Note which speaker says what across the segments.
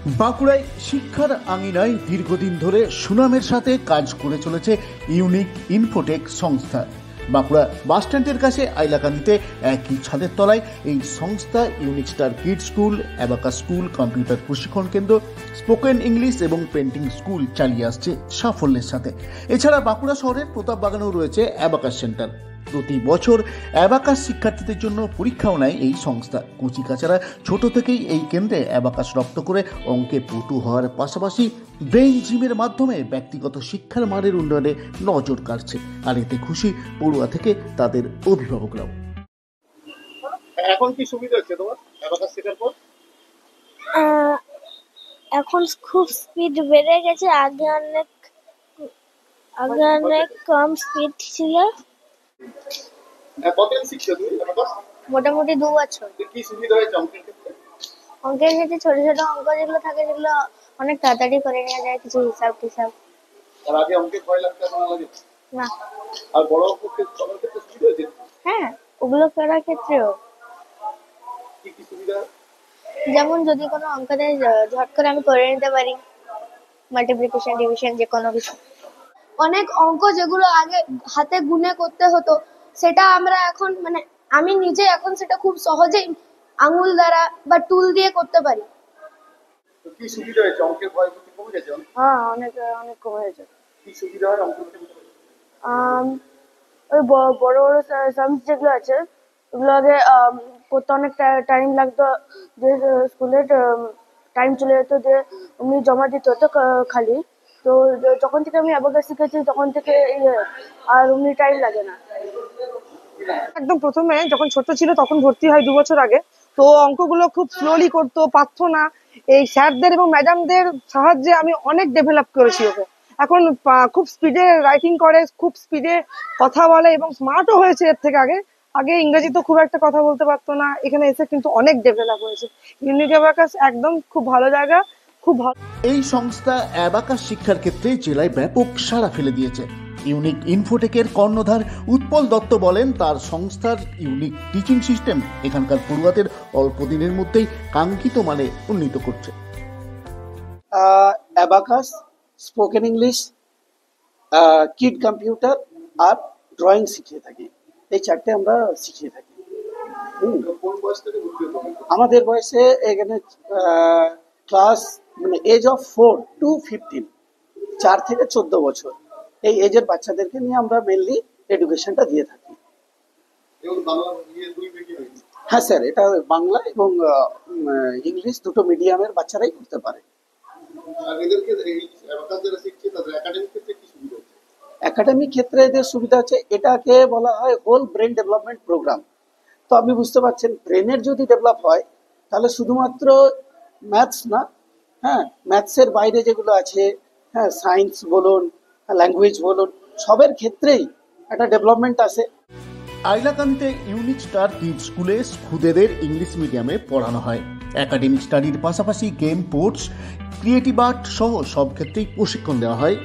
Speaker 1: বাঁকুড়ায় শিক্ষার আঙিনায় দীর্ঘদিন ধরে সুনামের সাথে কাজ করে চলেছে ইউনিক ইনফোটেক সংস্থা। বাঁকুড়া বাসস্ট্যান্ডের কাছে আইলাকান্দিতে একই ছাদের তলায় এই সংস্থা unique star kid school, abacus school, computer প্রশিক্ষণ কেন্দ্র, স্পোকেন ইংলিশ এবং পেন্টিং স্কুল চালিয়ে আসছে সাফল্যের সাথে। এছাড়া বাঁকুড়া শহরের প্রতাপ বাগানেও রয়েছে অ্যাবাকাস সেন্টার। প্রতি বছর অ্যাবাকাস শিক্ষার্থীদের জন্য পরীক্ষাও নেয় এই সংস্থা। কচিকাচারা ছোট থেকেই এই কেন্দ্রে অ্যাবাকাস রপ্ত করে অঙ্কে পটু হওয়ার পাশাপাশি ব্রেইন জিমের মাধ্যমে ব্যক্তিগত শিক্ষার মানের উন্নয়নে নজর কাটছে। আর এতে খুশি পড়ুয়া থেকে তাদের অভিভাবকরাও।
Speaker 2: এখন কি সুবিধা হচ্ছে তোমার অ্যাবাকাস শেখার পর?
Speaker 3: এখন খুব স্পিড বেড়ে গেছে, আগে অনেক কম স্পিড ছিল।
Speaker 2: কতদিন শিখছো তুমি অ্যাবাকাস?
Speaker 3: মোটামুটি 2 বছর।
Speaker 2: কি সুবিধা হয়েছে অঙ্কের ক্ষেত্রে?
Speaker 3: অঙ্কের ক্ষেত্রে ছোট ছোট অঙ্ক যেগুলো থাকে সেগুলো অনেক তাড়াতাড়ি করে নেওয়া যায়, কিছু হিসাব টিসাব।
Speaker 2: আর আগে অঙ্কে ভয় লাগতো, এখন লাগে
Speaker 3: না।
Speaker 2: আর বড় অঙ্কের ক্ষেত্রে সুবিধা হয়েছে?
Speaker 3: হ্যাঁ, ওগুলো করার ক্ষেত্রেও।
Speaker 2: কি সুবিধা?
Speaker 3: যেমন যদি কোনো অঙ্ক দেয় ঝট করে আমি করে নিতে পারি, মাল্টিপ্লিকেশন, ডিভিশন, যে কোনো কিছু। অনেক অঙ্ক যেগুলো আগে হাতে গুনে করতে হতো সেটা আমরা এখন আমি নিজে এখন সেটা খুব সহজেই আঙুল দ্বারা বা টুল দিয়ে করতে পারি।
Speaker 2: কি সুবিধা হয়েছে? অঙ্কের ভয় কি কমে গেছে?
Speaker 3: হ্যাঁ, অনেক কমে গেছে।
Speaker 2: কি সুবিধা হয় অঙ্কের ক্ষেত্রে?
Speaker 3: ওই বড় বড় সামস যেগুলো আছে ওগুলো আগে করতে অনেক টাইম লাগতো, যে স্কুলে টাইম চলে যেত, যে উনি জমা দিতে হতো খালি। তো যখন থেকে আমি অ্যাবাকাস শিখেছি তখন থেকে আর উনি টাইম লাগে না।
Speaker 4: একদম প্রথমে যখন ছোট ছিল তখন ভর্তি হয় 2 বছর আগে, তো অঙ্কগুলো খুব স্লোলি করতো, পারতো না। এই স্যারদের এবং ম্যাডামদের সাহায্যে আমি অনেক ডেভেলপ করেছি ওকে। এখন খুব স্পিডে রাইটিং করে, খুব স্পিডে কথা বলে এবং স্মার্টও হয়েছে এর থেকে আগে। আগে ইংরেজি তো খুব একটা কথা বলতে পারতো না, এখানে এসে কিন্তু অনেক ডেভেলপ হয়েছে। ইউনিক অ্যাবাকাস একদম খুব ভালো জায়গা, খুব ভালো।
Speaker 1: এই সংস্থা অ্যাবাকাস শিক্ষার ক্ষেত্রে জেলায় ব্যাপক সাড়া ফেলে দিয়েছে। ইউনিক ইনফোটেকের কর্ণধার উৎপল দত্ত বলেন, তার সংস্থার ইউনিক টিচিং সিস্টেম এখানকার পড়ুয়াদের অল্প দিনের মধ্যেই কাঙ্ক্ষিত মানে উন্নীত করছে।
Speaker 5: Abacus, spoken English, kid computer আর ড্রয়িং শিখিয়ে থাকি। এই 4টে আমরা শিখিয়ে থাকি। আমাদের বয়সে এখানে ক্লাস এজ অফ 4 to 15, 4 থেকে 14 বছর, এই এজের বাচ্চাদেরকে নিয়ে আমরা মেনলি এডুকেশনটা দিয়ে থাকি। হ্যাঁ স্যার, এটা বাংলা এবং ইংলিশ দুটো মিডিয়ামের বাচ্চারাই করতে পারে। একাডেমিক ক্ষেত্রে এদের সুবিধা হচ্ছে, এটাকে বলা হয় হোল ব্রেন ডেভেলপমেন্ট প্রোগ্রাম। তো আপনি বুঝতে পারছেন, ব্রেনের যদি ডেভেলপ হয় তাহলে শুধুমাত্র ম্যাথস না, হ্যাঁ, ম্যাথসের বাইরে যেগুলো আছে, হ্যাঁ, সায়েন্স বলুন, ল্যাঙ্গুয়েজ বলুন, সবের ক্ষেত্রেই একটা ডেভেলপমেন্ট আসে।
Speaker 1: আইলাকান্দিতে ইউনিক স্টার কিড স্কুলে খুদেদের ইংলিশ মিডিয়ামে পড়ানো হয়। একাডেমিক স্টাডির পাশাপাশি গেম, স্পোর্টস, ক্রিয়েটিভ আর্ট সহ সব ক্ষেত্রেই প্রশিক্ষণ দেওয়া হয়।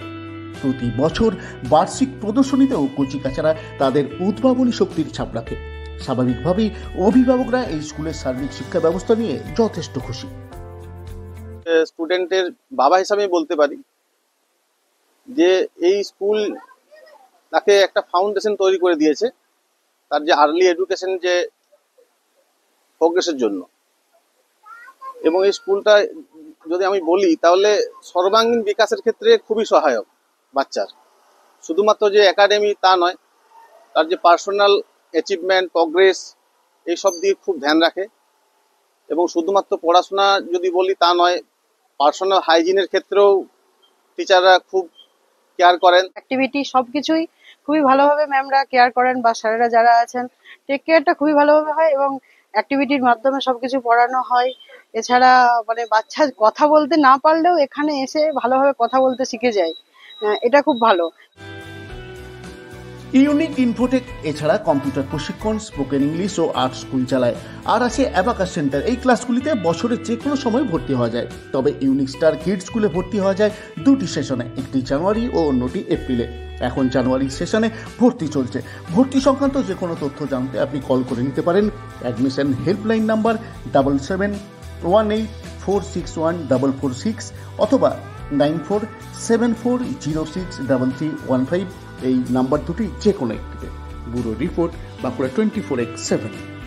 Speaker 1: প্রতি বছর বার্ষিক প্রদর্শনীতেও কচিকাচারা তাদের উদ্ভাবনী শক্তির ছাপ রাখে। স্বাভাবিকভাবেই অভিভাবকরা এই স্কুলের সার্বিক শিক্ষা ব্যবস্থা নিয়ে যথেষ্ট খুশি।
Speaker 6: স্টুডেন্টের বাবা হিসাবে বলতে পারি যে এই স্কুল তাকে একটা ফাউন্ডেশন তৈরি করে দিয়েছে তার যে আর্লি এডুকেশন, যে প্রোগ্রেসের জন্য। এবং এই স্কুলটা যদি আমি বলি তাহলে সর্বাঙ্গীন বিকাশের ক্ষেত্রে খুবই সহায়ক বাচ্চার। শুধুমাত্র যে একাডেমি তা নয়, তার যে পার্সোনাল অ্যাচিভমেন্ট, প্রোগ্রেস, এইসব দিয়ে খুব ধ্যান রাখে। এবং শুধুমাত্র পড়াশোনা যদি বলি তা নয়, পার্সোনাল হাইজিনের ক্ষেত্রেও টিচাররা খুব কেয়ার করেন।
Speaker 4: অ্যাক্টিভিটি সবকিছুই খুবই ভালোভাবে ম্যামরা কেয়ার করেন, বা স্যারেরা যারা আছেন টেক কেয়ারটা খুবই ভালোভাবে হয় এবং অ্যাক্টিভিটির মাধ্যমে সবকিছু পড়ানো হয়। এছাড়া বাচ্চা কথা বলতে না পারলেও এখানে এসে ভালোভাবে কথা বলতে শিখে যায়, এটা খুব ভালো।
Speaker 1: ইউনিক ইনফোটেক এছাড়া কম্পিউটার প্রশিক্ষণ, স্পোকেন ইংলিশ ও আর্ট স্কুল চালায়। আর আছে অ্যাবাকাস সেন্টার। এই ক্লাসগুলিতে বছরের যে কোনো সময় ভর্তি হওয়া যায়। তবে ইউনিক স্টার কিড স্কুলে ভর্তি হওয়া যায় 2টি সেশনে, একটি জানুয়ারি ও অন্যটি এপ্রিলে। এখন জানুয়ারির সেশনে ভর্তি চলছে। ভর্তি সংক্রান্ত যে কোনো তথ্য জানতে আপনি কল করে নিতে পারেন। অ্যাডমিশন হেল্পলাইন নাম্বার 7718 94614446 অথবা 9474063315 এই নাম্বার দুটি যে কোনো একটিতে। Bureau report Bankura 24x7।